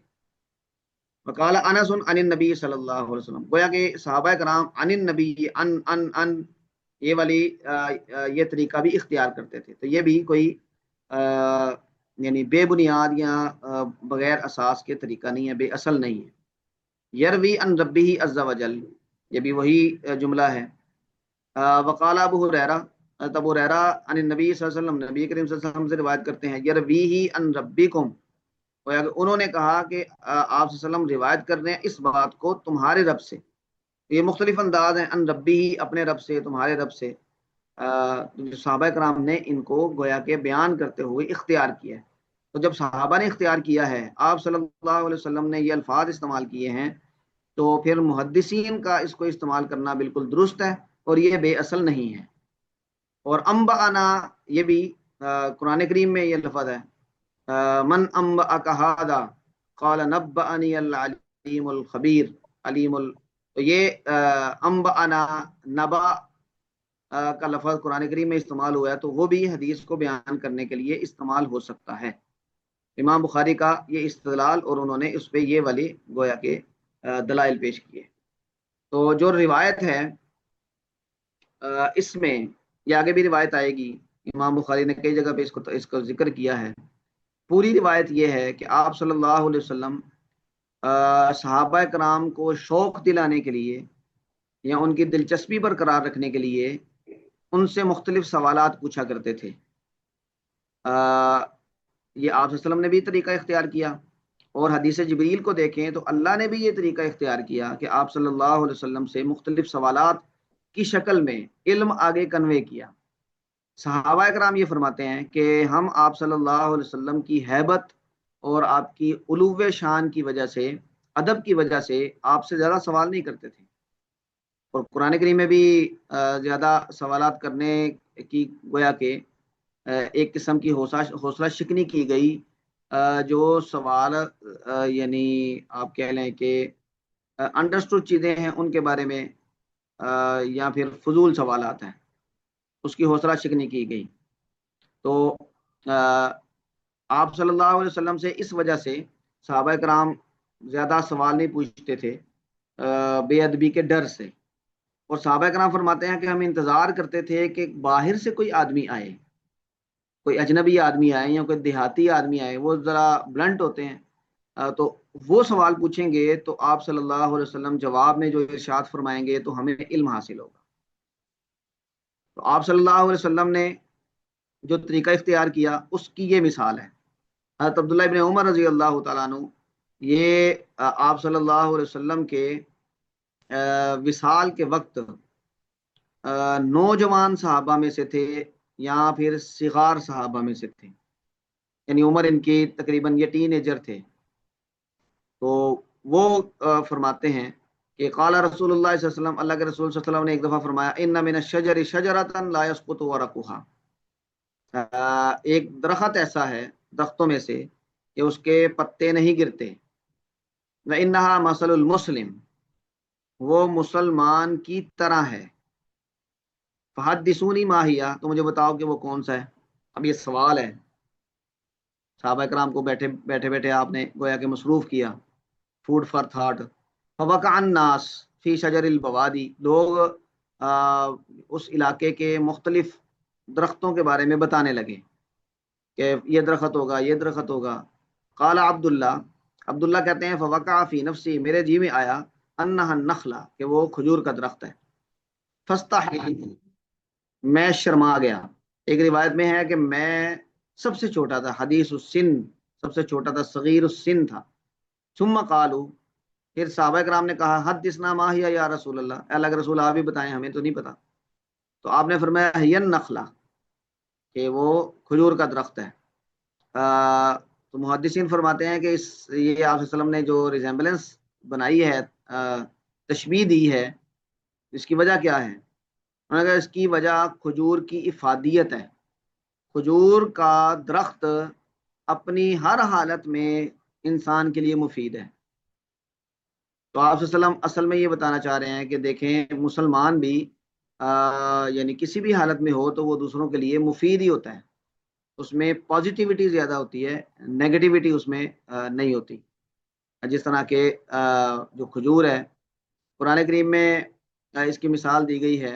وقال انس عن النبی صلی اللہ علیہ وسلم، گویا کہ صحابہ کرام عن النبی ان یہ والی یہ طریقہ بھی اختیار کرتے تھے. تو یہ بھی کوئی یعنی بے بنیاد یا بغیر اساس کے طریقہ نہیں ہے، بے اصل نہیں ہے. یروی ان ربی عز وجل، یہ بھی وہی جملہ ہے. وقال ابو ہریرہ، ابو ہریرہ عن النبی صلی اللہ علیہ وسلم، نبی کریم صلی اللہ علیہ وسلم سے روایت کرتے ہیں، یرویہ ان ربکم، انہوں نے کہا کہ آپ صلی اللہ علیہ وسلم روایت کر رہے ہیں اس بات کو تمہارے رب سے. یہ مختلف انداز ہیں، ان ربی ہی اپنے رب سے، تمہارے رب سے. جو صحابہ کرام نے ان کو گویا کہ بیان کرتے ہوئے اختیار کیا ہے. تو جب صحابہ نے اختیار کیا ہے، آپ صلی اللہ علیہ وسلم نے یہ الفاظ استعمال کیے ہیں، تو پھر محدثین کا اس کو استعمال کرنا بالکل درست ہے اور یہ بے اصل نہیں ہے. اور انبأنا، یہ بھی قرآن کریم میں یہ لفظ ہے، من انبأک ھذا قال نبأنی العلیم الخبیر علیم تو یہ انبأنا، نبا کا لفظ قرآن کریم میں استعمال ہوا ہے، تو وہ بھی حدیث کو بیان کرنے کے لیے استعمال ہو سکتا ہے. امام بخاری کا یہ استدلال، اور انہوں نے اس پہ یہ والی گویا کہ دلائل پیش کیے. تو جو روایت ہے اس میں، یہ آگے بھی روایت آئے گی، امام بخاری نے کئی جگہ پہ اس کو ذکر کیا ہے. پوری روایت یہ ہے کہ آپ صلی اللہ علیہ وسلم صحابہ کرام کو شوق دلانے کے لیے یا ان کی دلچسپی برقرار رکھنے کے لیے ان سے مختلف سوالات پوچھا کرتے تھے. یہ آپ صلی اللہ علیہ وسلم نے بھی طریقہ اختیار کیا، اور حدیث جبریل کو دیکھیں تو اللہ نے بھی یہ طریقہ اختیار کیا کہ آپ صلی اللہ علیہ وسلم سے مختلف سوالات کی شکل میں علم آگے کنوے کیا. صحابہ کرام یہ فرماتے ہیں کہ ہم آپ صلی اللہ علیہ وسلم کی ہیبت اور آپ کی علو شان کی وجہ سے، ادب کی وجہ سے آپ سے زیادہ سوال نہیں کرتے تھے. اور قرآن کریم میں بھی زیادہ سوالات کرنے کی گویا کہ ایک قسم کی حوصلہ شکنی کی گئی، جو سوال یعنی آپ کہہ لیں کہ انڈرسٹوڈ چیزیں ہیں ان کے بارے میں یا پھر فضول سوالات ہیں، اس کی حوصلہ شکنی کی گئی. تو آپ صلی اللہ علیہ وسلم سے اس وجہ سے صحابہ کرام زیادہ سوال نہیں پوچھتے تھے بے ادبی کے ڈر سے. اور صحابہ کرام فرماتے ہیں کہ ہم انتظار کرتے تھے کہ باہر سے کوئی آدمی آئے، کوئی اجنبی آدمی آئے یا کوئی دیہاتی آدمی آئے، وہ ذرا بلنٹ ہوتے ہیں، تو وہ سوال پوچھیں گے تو آپ صلی اللہ علیہ وسلم جواب میں جو ارشاد فرمائیں گے تو ہمیں علم حاصل ہوگا. تو آپ صلی اللہ علیہ وسلم نے جو طریقہ اختیار کیا اس کی یہ مثال ہے. حضرت عبداللہ ابن عمر رضی اللہ تعالیٰ عنہ، یہ آپ صلی اللہ علیہ وسلم کے وصال کے وقت نوجوان صحابہ میں سے تھے یا پھر صغار صحابہ میں سے تھے، یعنی عمر ان کی تقریباً یہ ٹین ایجر تھے. تو وہ فرماتے ہیں کہ قال رسول اللہ صلی اللہ علیہ وسلم، اللہ کے رسول صلی اللہ علیہ وسلم نے ایک دفعہ فرمایا، ان من الشجر شجرۃ لا يسقط ورقها، ایک درخت ایسا ہے درختوں میں سے کہ اس کے پتے نہیں گرتے. وانها مثل المسلم، وہ مسلمان کی طرح ہے. فحدثونی ما ہی، تو مجھے بتاؤ کہ وہ کون سا ہے. اب یہ سوال ہے، صحابہ کرام کو بیٹھے بیٹھے آپ نے گویا کہ مصروف کیا، فوڈ فار تھاٹ. فوقع الناس فی شجر البوادی، لوگ اس علاقے کے مختلف درختوں کے بارے میں بتانے لگے کہ یہ درخت ہوگا، یہ درخت ہوگا. قال عبداللہ کہتے ہیں فوقع فی نفسی، میرے جی میں آیا، انہا النخلہ، کہ وہ کھجور کا درخت ہے. فاستحییت، میں شرما گیا. ایک روایت میں ہے کہ میں سب سے چھوٹا تھا، حدیث السن، سب سے چھوٹا تھا، صغیر السن تھا. ثم قالوا، پھر صحابہ کرام نے کہا، حدثنا ما ہی یا رسول اللہ، اللہ کے رسول آپ بھی بتائیں، ہمیں تو نہیں پتا. تو آپ نے فرمایا ہی النخلہ، کہ وہ کھجور کا درخت ہے. تو محدثین فرماتے ہیں کہ یہ آپ وسلم نے جو ریزیمبلنس بنائی ہے، تشبیہ دی ہے، اس کی وجہ کیا ہے؟ اگر اس کی وجہ کھجور کی افادیت ہے. کھجور کا درخت اپنی ہر حالت میں انسان کے لیے مفید ہے. تو آپ وسلم اصل میں یہ بتانا چاہ رہے ہیں کہ دیکھیں، مسلمان بھی یعنی کسی بھی حالت میں ہو تو وہ دوسروں کے لیے مفید ہی ہوتا ہے، اس میں پازیٹیوٹی زیادہ ہوتی ہے، نیگیٹیوٹی اس میں نہیں ہوتی. جس طرح کہ جو کھجور ہے، قرآن کریم میں اس کی مثال دی گئی ہے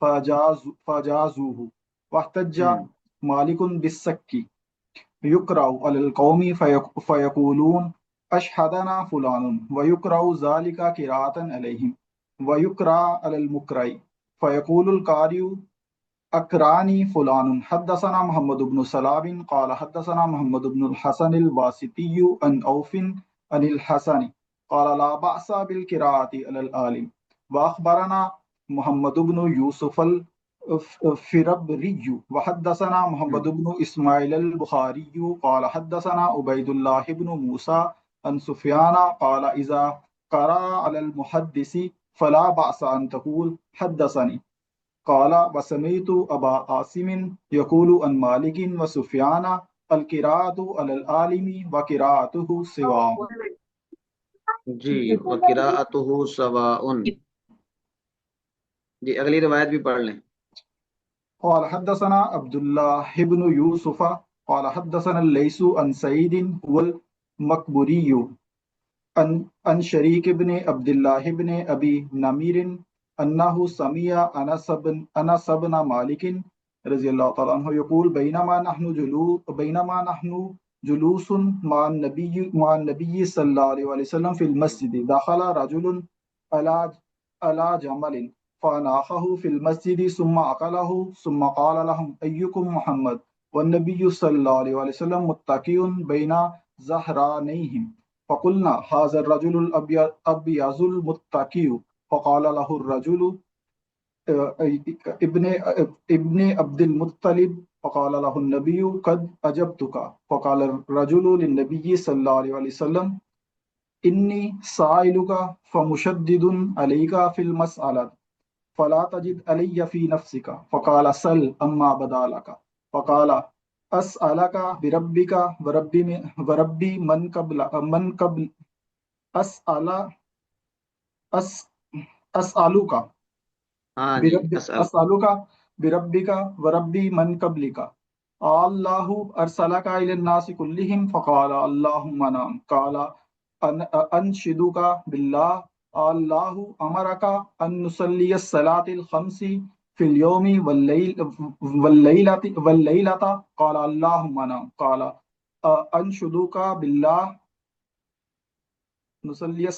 فجازوه واحتج ہم، مالك بالسك يقرأ على القوم فيقولون أشهدنا فلان ويقرأ ذلك قراءة عليهم ويقرأ على المقرئ فيقول القارئ أقرأني فلان حدثنا محمد بن سلام قال حدثنا محمد بن الحسن الواسطي عن أوف عن الحسن قال لا بأس بالقراءة على العالم وأخبرنا محمد بن يوسف الفربري وحدثنا محمد بن إسماعيل البخاري قال حدثنا عبيد الله بن موسى عن سفيان قال إذا قرأ على المحدث فلا بأس أن تقول حدثني قال وسمعت أبا عاصم يقول عن مالك وسفيان القراءة على العالم وقراءته سواء. جی وقراءته سواء. جی اگلی روایت بھی پڑھ لیں. قال حدثنا عبد الله بن يوسف قال حدثنا الليث عن سعيد هو المقبري عن شريك بن عبد الله بن أبي نمير أنه سمع أنس بن مالك رضي الله تعالى عنه يقول بينما نحن جلوس مع النبي صلى الله عليه وسلم في المسجد دخل رجل على جمل فناخه في المسجد ثم أكله ثم قال لهم أيكم محمد والنبي صلى الله عليه وسلم متكئ بين ظهرانيهم فقلنا هذا الرجل الأبيض المتكئ فقال له الرجل ابن عبد المطلب فقال له النبي قد أجبتك فقال الرجل للنبي صلى الله عليه وسلم إني سائلك فمشدد عليك في المسألة فلا تجد علي في نفسك فقال سل أما بدا لك فقال أسألك بربك وربي من قبل أسألك ہاں جی أسألك بربك وربي من قبلك الله أرسلك إلى الناس كلهم فقال اللهم نعم قال أنشدك بالله الله أمرك أن نصلي الصلاة الخمس في اليوم والليلة قال اللهم نعم قال أنشدك بالله نصلي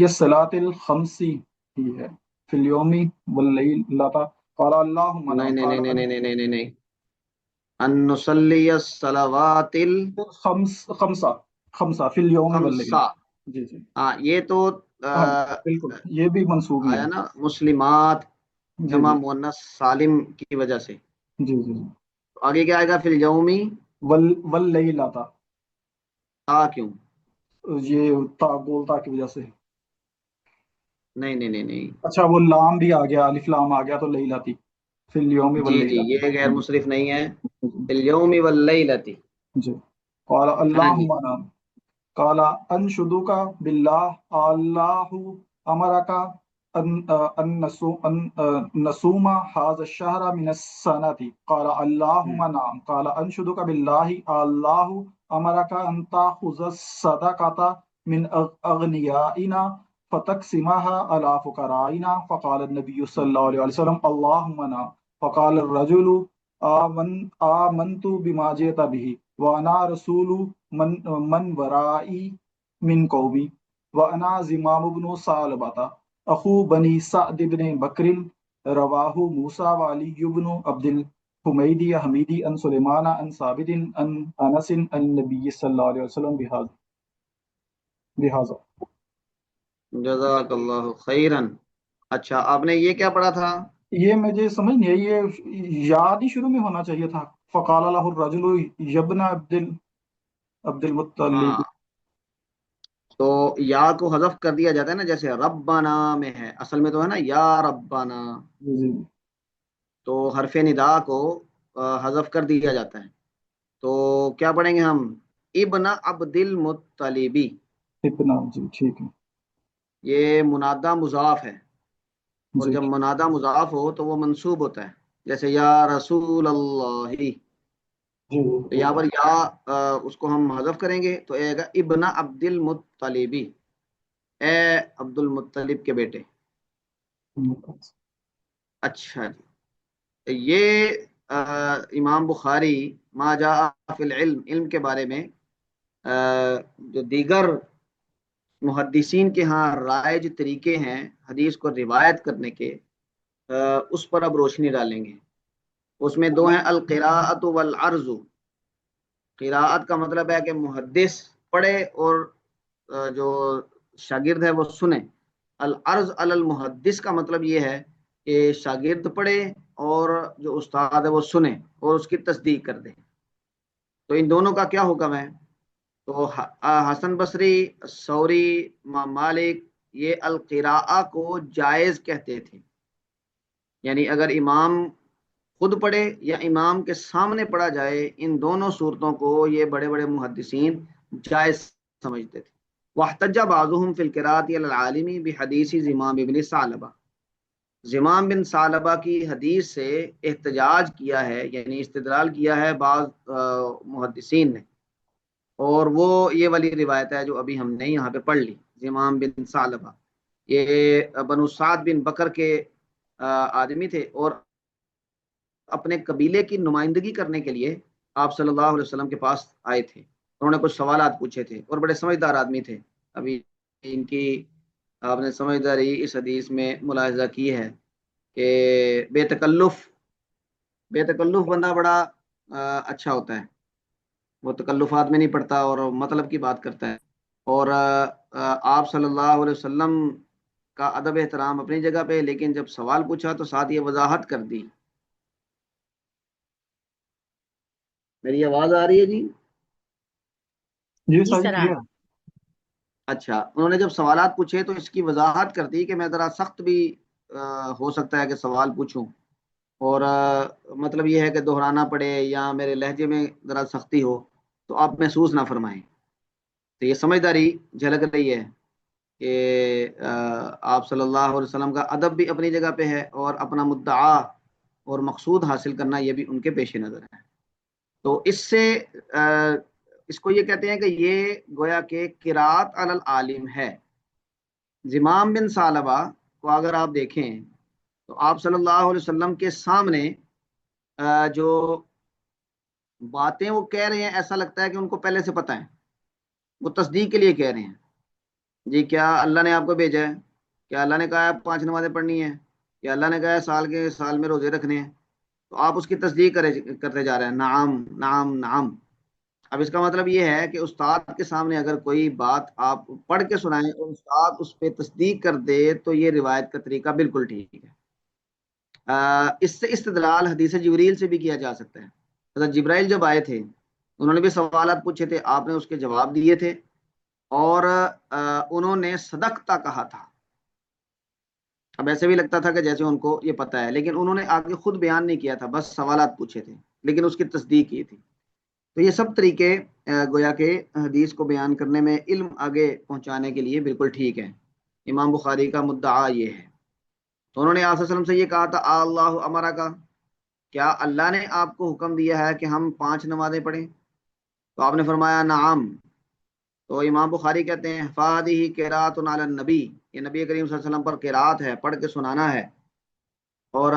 الصلاة الخمس في اليوم والليلة قال اللهم نہیں نعم نہیں قال نہیں نہیں نہیں نہیں نہیں ان نصلی الصلوات خمسہ في اليوم والليلة. الخمسہ. جی جی ہاں یہ تو بالکل یہ بھی منسوب ہی آیا ہے. نا مسلمات جی جمع جی مؤنث سالم کی وجہ سے. جی جی تو آگے کیا آئے گا فی الیومی واللیلہ تا کیوں؟ یہ تا گولتا کی وجہ سے. نہیں نہیں نہیں نہیں اچھا وہ لام بھی آ گیا الف لام آ گیا تو لیلہ تھی فی اليوم جی واللیلہ. یہ غیر مصرف نہیں ہے. فی الیوم واللیلۃ. جی قال ہاں جی اللہم نعم قال انشدک باللہ اللہ امرک ان نصوم هذا الشهر من السنة قال اللهم نعم قال انشدک باللہ اللہ امرک ان تأخذ الصدقة من اغنیائنا فتقسمها على فقرائنا فقال النبي صلى الله عليه وسلم اللهم نعم فقال الرجل آمنت بما جئت به وانا رسول من ورائي من قومي وانا زمام بن ثعلبة اخو بني سعد بن بكر رواه موسى وعلي بن عبد الحميدي حميدي عن سليمان عن ثابت عن انس عن النبي صلى الله عليه وسلم بهذا. جزاک اللہ خیرن. اچھا آپ نے یہ کیا پڑھا تھا؟ یہ مجھے سمجھ نہیں آئی، یہ یاد ہی شروع میں ہونا چاہیے تھا. فقال له الرجل یبن عبد المطلب. ہاں تو یا کو حذف کر دیا جاتا ہے نا، جیسے ربنا میں ہے، اصل میں تو ہے نا یا ربنا، جی تو حرف ندا کو حذف کر دیا جاتا ہے. تو کیا پڑھیں گے ہم؟ ابن عبد المطلبی. اتنا جی ٹھیک ہے. یہ منادہ مضاف ہے، اور جی جب منادہ مضاف ہو تو وہ منصوب ہوتا ہے، جیسے یا رسول اللہ. جی تو یہاں پر یا اس کو ہم حذف کریں گے تو آئے گا ابن عبد المطلبی، اے عبد المطلب کے بیٹے. اچھا جی، تو یہ امام بخاری ما جاء فی العلم، علم کے بارے میں جو دیگر محدثین کے ہاں رائج طریقے ہیں حدیث کو روایت کرنے کے، اس پر اب روشنی ڈالیں گے۔ اس میں دو ہیں، القراءۃ والعرض۔ قراءت کا مطلب ہے کہ محدث پڑھے اور جو شاگرد ہے وہ سنے۔ العرض علی المحدث کا مطلب یہ ہے کہ شاگرد پڑھے اور جو استاد ہے وہ سنے اور اس کی تصدیق کر دے۔ تو ان دونوں کا کیا حکم ہے؟ تو حسن بصری، ثوری، امام مالک یہ القراءہ کو جائز کہتے تھے، یعنی اگر امام خود پڑھے یا امام کے سامنے پڑھا جائے، ان دونوں صورتوں کو یہ بڑے بڑے محدثین جائز سمجھتے تھے۔ واحتج بعضهم فی القراءۃ علی العالم بحدیث زمام بن ثعلبہ، زمام بن ثعلبہ کی حدیث سے احتجاج کیا ہے، یعنی استدلال کیا ہے بعض محدثین نے، اور وہ یہ والی روایت ہے جو ابھی ہم نے یہاں پہ پڑھ لی، زمام بن ثعلبہ یہ بنو سعد بن بکر کے آدمی تھے، اور اپنے قبیلے کی نمائندگی کرنے کے لیے آپ صلی اللہ علیہ وسلم کے پاس آئے تھے۔ انہوں نے کچھ سوالات پوچھے تھے اور بڑے سمجھدار آدمی تھے۔ ابھی ان کی آپ نے سمجھداری اس حدیث میں ملاحظہ کی ہے کہ بے تکلف بندہ بڑا اچھا ہوتا ہے، وہ تکلفات میں نہیں پڑتا اور مطلب کی بات کرتا ہے۔ اور آپ صلی اللہ علیہ وسلم کا ادب احترام اپنی جگہ پہ، لیکن جب سوال پوچھا تو ساتھ یہ وضاحت کر دی۔ میری آواز آ رہی ہے جی؟ جی جی سر سر کلیئر۔ اچھا، انہوں نے جب سوالات پوچھے تو اس کی وضاحت کر دی کہ میں ذرا سخت بھی ہو سکتا ہے کہ سوال پوچھوں، اور مطلب یہ ہے کہ دہرانا پڑے یا میرے لہجے میں ذرا سختی ہو تو آپ محسوس نہ فرمائیں۔ تو یہ سمجھداری جھلک رہی ہے کہ آپ صلی اللہ علیہ وسلم کا ادب بھی اپنی جگہ پہ ہے، اور اپنا مدعا اور مقصود حاصل کرنا یہ بھی ان کے پیش نظر ہے۔ تو اس سے اس کو یہ کہتے ہیں کہ یہ گویا کہ قراءت علی العالم ہے۔ زمام بن ثعلبہ کو اگر آپ دیکھیں تو آپ صلی اللہ علیہ وسلم کے سامنے جو باتیں وہ کہہ رہے ہیں، ایسا لگتا ہے کہ ان کو پہلے سے پتہ ہے، وہ تصدیق کے لیے کہہ رہے ہیں۔ جی کیا اللہ نے آپ کو بھیجا ہے؟ کیا اللہ نے کہا ہے 5 نمازیں پڑھنی ہیں؟ کیا اللہ نے کہا ہے سال میں روزے رکھنے ہیں؟ تو آپ اس کی تصدیق کرتے جا رہے ہیں، نعم نعم نعم۔ اب اس کا مطلب یہ ہے کہ استاد کے سامنے اگر کوئی بات آپ پڑھ کے سنائیں اور استاد اس پہ تصدیق کر دے تو یہ روایت کا طریقہ بالکل ٹھیک ہے۔ اس سے استدلال حدیث جبریل سے بھی کیا جا سکتا ہے۔ حضرت جبرائیل جب آئے تھے انہوں نے بھی سوالات پوچھے تھے، آپ نے اس کے جواب دیے تھے، اور انہوں نے صدقتا کہا تھا۔ اب ایسے بھی لگتا تھا کہ جیسے ان کو یہ پتہ ہے، لیکن انہوں نے آگے خود بیان نہیں کیا تھا، بس سوالات پوچھے تھے لیکن اس کی تصدیق کی تھی۔ تو یہ سب طریقے گویا کہ حدیث کو بیان کرنے میں، علم آگے پہنچانے کے لیے بالکل ٹھیک ہے۔ امام بخاری کا مدعا یہ ہے۔ تو انہوں نے آپ صلی اللہ علیہ وسلم سے یہ کہا تھا، اللہ امرا کا، کیا اللہ نے آپ کو حکم دیا ہے کہ ہم 5 نمازیں پڑھیں؟ تو آپ نے فرمایا نعم۔ تو امام بخاری کہتے ہیں فادی قراءۃ علی النبی، یہ نبی کریم صلی اللہ علیہ وسلم پر قراءت ہے، پڑھ کے سنانا ہے۔ اور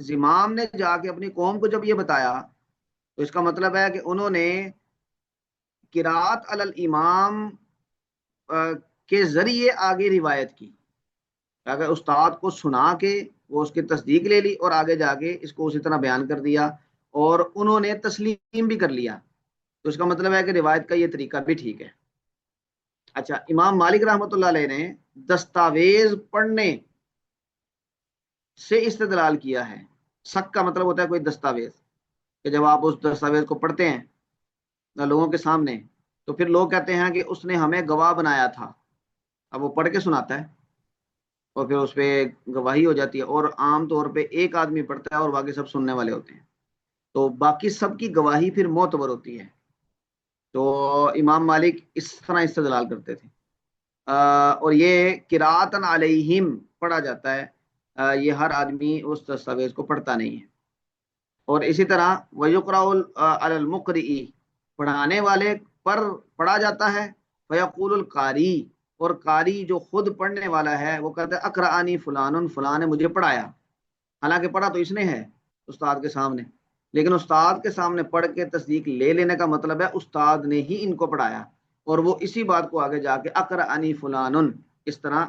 زمام نے جا کے اپنی قوم کو جب یہ بتایا تو اس کا مطلب ہے کہ انہوں نے قراءت علی الامام کے ذریعے آگے روایت کی، اگر استاد کو سنا کے وہ اس کی تصدیق لے لی اور آگے جا کے اس کو اسی طرح بیان کر دیا، اور انہوں نے تسلیم بھی کر لیا، تو اس کا مطلب ہے کہ روایت کا یہ طریقہ بھی ٹھیک ہے۔ اچھا، امام مالک رحمۃ اللہ علیہ نے دستاویز پڑھنے سے استدلال کیا ہے۔ سک کا مطلب ہوتا ہے کوئی دستاویز، کہ جب آپ اس دستاویز کو پڑھتے ہیں لوگوں کے سامنے تو پھر لوگ کہتے ہیں کہ اس نے ہمیں گواہ بنایا تھا۔ اب وہ پڑھ کے سناتا ہے اور پھر اس پہ گواہی ہو جاتی ہے، اور عام طور پہ ایک آدمی پڑھتا ہے اور باقی سب سننے والے ہوتے ہیں، تو باقی سب کی گواہی پھر معتبر ہوتی ہے۔ تو امام مالک اس طرح استدلال کرتے تھے، اور یہ قراءۃ علیہم پڑھا جاتا ہے، یہ ہر آدمی اس دستاویز کو پڑھتا نہیں ہے۔ اور اسی طرح وَيُقْرَأُ عَلَى الْمُقْرِئِ، پڑھانے والے پر پڑھا جاتا ہے، فَيَقُولُ الْقَارِئُ، اور قاری جو خود پڑھنے والا ہے وہ کہتا ہے اقرأنی فلان، فلاں نے مجھے پڑھایا۔ حالانکہ پڑھا تو اس نے ہے استاد کے سامنے، لیکن استاد کے سامنے پڑھ کے تصدیق لے لینے کا مطلب ہے استاد نے ہی ان کو پڑھایا، اور وہ اسی بات کو آگے جا کے اقرأنی فلان اس طرح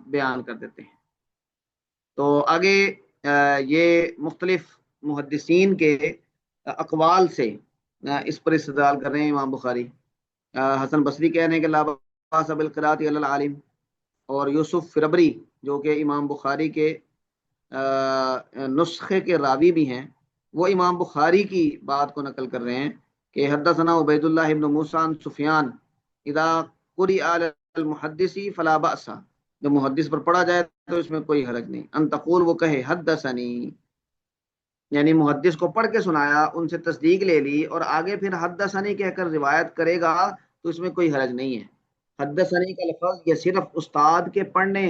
بیان کر دیتے ہیں۔ تو آگے یہ مختلف محدثین کے اقوال سے اس پر استدلال کر رہے ہیں امام بخاری۔ حسن بصری کہہ رہے ہیں کہ لا باس بالقراءۃ علی العالم، اور یوسف فربری جو کہ امام بخاری کے نسخے کے راوی بھی ہیں، وہ امام بخاری کی بات کو نقل کر رہے ہیں کہ حدثنا عبید اللہ ابن موسیٰ عن سفیان اذا قرئ علی المحدث فلا بأس، جب محدث پر پڑھا جائے تو اس میں کوئی حرج نہیں، ان تقول وہ کہے حدثنی، یعنی محدث کو پڑھ کے سنایا، ان سے تصدیق لے لی اور آگے پھر حدثنی کہہ کر روایت کرے گا تو اس میں کوئی حرج نہیں ہے۔ حدثنی کا لفظ یہ صرف استاد کے پڑھنے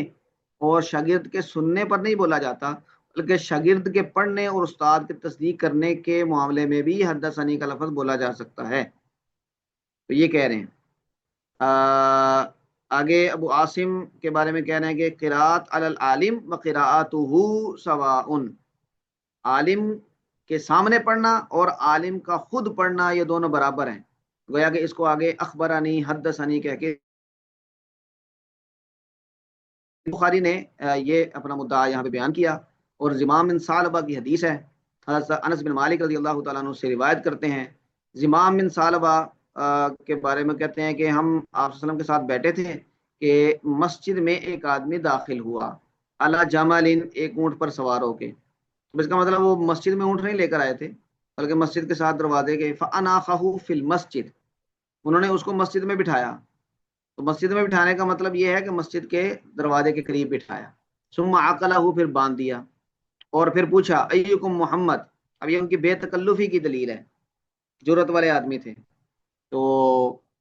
اور شاگرد کے سننے پر نہیں بولا جاتا، بلکہ شاگرد کے پڑھنے اور استاد کے تصدیق کرنے کے معاملے میں بھی حدثنی کا لفظ بولا جا سکتا ہے۔ تو یہ کہہ رہے ہیں۔ آگے ابو عاصم کے بارے میں کہہ رہے ہیں کہ قراءت علی العالم و قراءتہ سواء، عالم کے سامنے پڑھنا اور عالم کا خود پڑھنا یہ دونوں برابر ہیں۔ گویا کہ اس کو آگے اخبرانی حدثنی کہہ کے بخاری نے یہ اپنا مدعا یہاں پہ بیان کیا، اور زمام بن ثعلبہ کی حدیث ہے، حضرت انس بن مالک رضی اللہ تعالیٰ عنہ سے روایت کرتے ہیں۔ زمام بن ثعلبہ کے بارے میں کہتے ہیں کہ ہم آپ صلی اللہ علیہ وسلم کے ساتھ بیٹھے تھے کہ مسجد میں ایک آدمی داخل ہوا، علی جمل، ایک اونٹ پر سوار ہو کے۔ اس کا مطلب وہ مسجد میں اونٹ نہیں لے کر آئے تھے، بلکہ مسجد کے ساتھ دروازے کے، فاناخہ فی المسجد، انہوں نے اس کو مسجد میں بٹھایا۔ تو مسجد میں بٹھانے کا مطلب یہ ہے کہ مسجد کے دروازے کے قریب بٹھایا، ثم عقلہ، پھر باندھ دیا، اور پھر پوچھا ایکم محمد، اب یہ ان کی بے تکلفی کی دلیل ہے، جرأت والے آدمی تھے۔ تو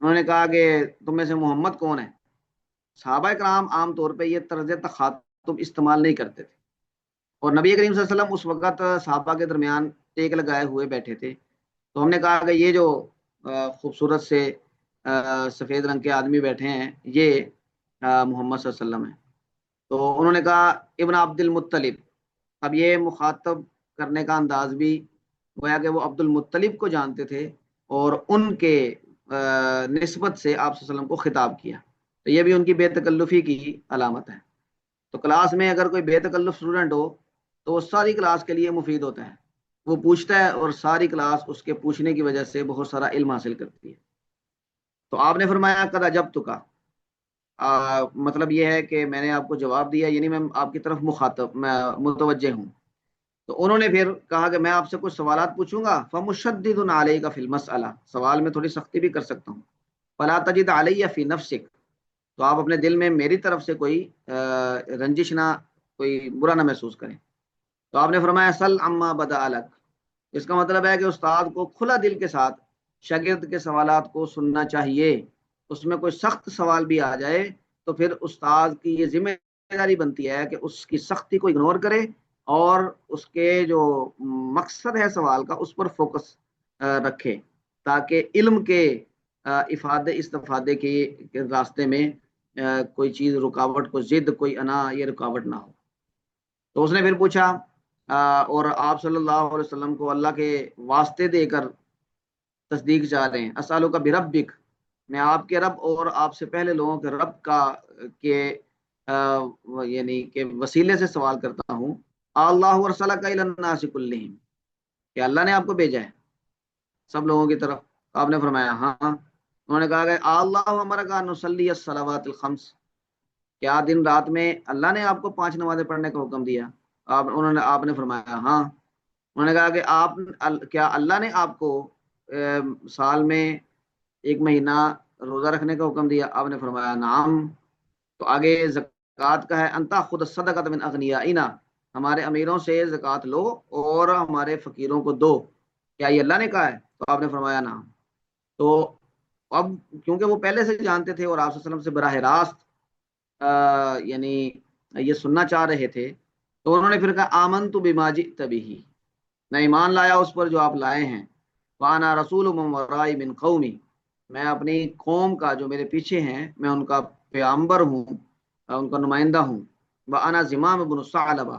انہوں نے کہا کہ تم میں سے محمد کون ہے؟ صحابہ کرام عام طور پہ یہ طرز تخاطب استعمال نہیں کرتے تھے، اور نبی کریم صلی اللہ علیہ وسلم اس وقت صحابہ کے درمیان ٹیک لگائے ہوئے بیٹھے تھے۔ تو ہم نے کہا کہ یہ جو خوبصورت سے سفید رنگ کے آدمی بیٹھے ہیں یہ محمد صلی اللہ علیہ وسلم ہیں۔ تو انہوں نے کہا ابن عبد المطلب، اب یہ مخاطب کرنے کا انداز بھی گویا کہ وہ عبد المطلب کو جانتے تھے اور ان کے نسبت سے آپ صلی اللہ علیہ وسلم کو خطاب کیا، تو یہ بھی ان کی بے تکلفی کی علامت ہے۔ تو کلاس میں اگر کوئی بے تکلف اسٹوڈنٹ ہو تو وہ ساری کلاس کے لیے مفید ہوتا ہے، وہ پوچھتا ہے اور ساری کلاس اس کے پوچھنے کی وجہ سے بہت سارا علم حاصل کرتی ہے۔ تو آپ نے فرمایا قد اجبتک، مطلب یہ ہے کہ میں نے آپ کو جواب دیا، یعنی میں آپ کی طرف متوجہ ہوں۔ تو انہوں نے پھر کہا کہ میں آپ سے کچھ سوالات پوچھوں گا، فمشدد علیک فی المسئلہ، سوال میں تھوڑی سختی بھی کر سکتا ہوں، فلا تجد علی فی نفسک، تو آپ اپنے دل میں میری طرف سے کوئی رنجش نہ، کوئی برا نہ محسوس کریں۔ تو آپ نے فرمایا سل عما بدا لک، اس کا مطلب ہے کہ استاد کو کھلا دل کے ساتھ شاگرد کے سوالات کو سننا چاہیے، اس میں کوئی سخت سوال بھی آ جائے تو پھر استاد کی یہ ذمہ داری بنتی ہے کہ اس کی سختی کو اگنور کرے اور اس کے جو مقصد ہے سوال کا اس پر فوکس رکھے، تاکہ علم کے افادے استفادے کے راستے میں کوئی چیز رکاوٹ، کوئی ضد، کوئی انا، یہ رکاوٹ نہ ہو۔ تو اس نے پھر پوچھا اور آپ صلی اللہ علیہ وسلم کو اللہ کے واسطے دے کر تصدیق چاہ رہے ہیں، اسالو کا بربک، میں آپ کے رب اور آپ سے پہلے لوگوں کے رب کا یعنی کہ وسیلے سے سوال کرتا ہوں، اللہ ورسلک الی الناس کلہم، کہ اللہ نے آپ کو بھیجا ہے سب لوگوں کی طرف؟ آپ نے فرمایا ہاں۔ انہوں نے کہا کہ اللہ امرک نصلی الصلوات الخمس، کیا دن رات میں اللہ نے آپ کو 5 نمازیں پڑھنے کا حکم دیا؟ آپ نے فرمایا ہاں۔ انہوں نے کہا کہ کیا اللہ نے آپ کو سال میں 1 مہینہ روزہ رکھنے کا حکم دیا؟ آپ نے فرمایا نعم۔ تو آگے زکوٰۃ کا ہے، انتا خود صدقۃ من اغنیائنا، ہمارے امیروں سے زکوٰۃ لو اور ہمارے فقیروں کو دو، کیا یہ اللہ نے کہا ہے؟ تو آپ نے فرمایا نعم۔ تو اب کیونکہ وہ پہلے سے جانتے تھے اور آپ صلی اللہ علیہ وسلم سے براہ راست یعنی یہ سننا چاہ رہے تھے، تو انہوں نے پھر کہا آمنت بما جئت بہ، میں ایمان لایا اس پر جو آپ لائے ہیں، وانا رسول من ورائی من قومی، میں اپنی قوم کا جو میرے پیچھے ہیں میں ان کا پیغمبر ہوں، ان کا نمائندہ ہوں، وانا زمام بن ثعلبہ،